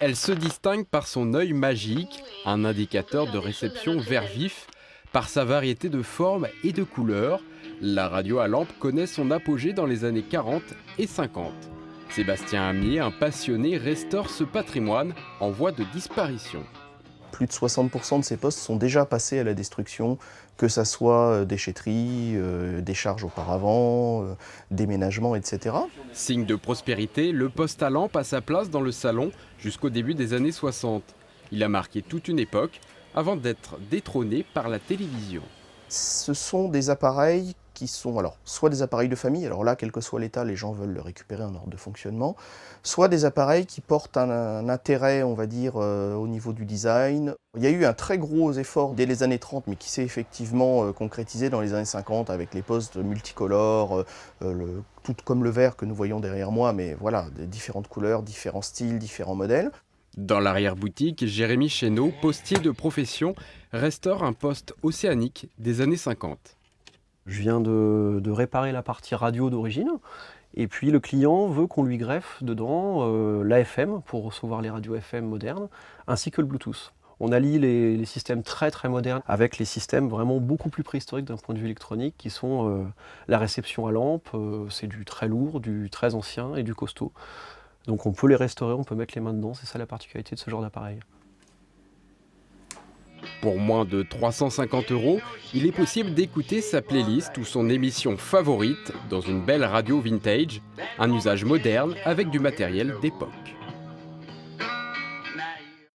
Elle se distingue par son œil magique, un indicateur de réception vert vif, par sa variété de formes et de couleurs. La radio à lampe connaît son apogée dans les années 40 et 50. Sébastien Amier, un passionné, restaure ce patrimoine en voie de disparition. Plus de 60% de ces postes sont déjà passés à la destruction, que ça soit déchetterie, décharge auparavant, déménagement, etc. Signe de prospérité, le poste à lampe a sa place dans le salon jusqu'au début des années 60. Il a marqué toute une époque avant d'être détrôné par la télévision. Ce sont des appareils qui sont alors soit des appareils de famille, alors là, quel que soit l'état, les gens veulent le récupérer en ordre de fonctionnement, soit des appareils qui portent un intérêt, on va dire, au niveau du design. Il y a eu un très gros effort dès les années 30, mais qui s'est effectivement concrétisé dans les années 50 avec les postes multicolores, tout comme le vert que nous voyons derrière moi, mais voilà, des différentes couleurs, différents styles, différents modèles. Dans l'arrière-boutique, Jérémy Chénaud, postier de profession, restaure un poste océanique des années 50. Je viens de réparer la partie radio d'origine, et puis le client veut qu'on lui greffe dedans l'AFM pour recevoir les radios FM modernes, ainsi que le Bluetooth. On allie les systèmes très très modernes avec les systèmes vraiment beaucoup plus préhistoriques d'un point de vue électronique, qui sont la réception à lampe, c'est du très lourd, du très ancien et du costaud. Donc on peut les restaurer, on peut mettre les mains dedans, c'est ça la particularité de ce genre d'appareil. Pour moins de 350 €, il est possible d'écouter sa playlist ou son émission favorite dans une belle radio vintage, un usage moderne avec du matériel d'époque.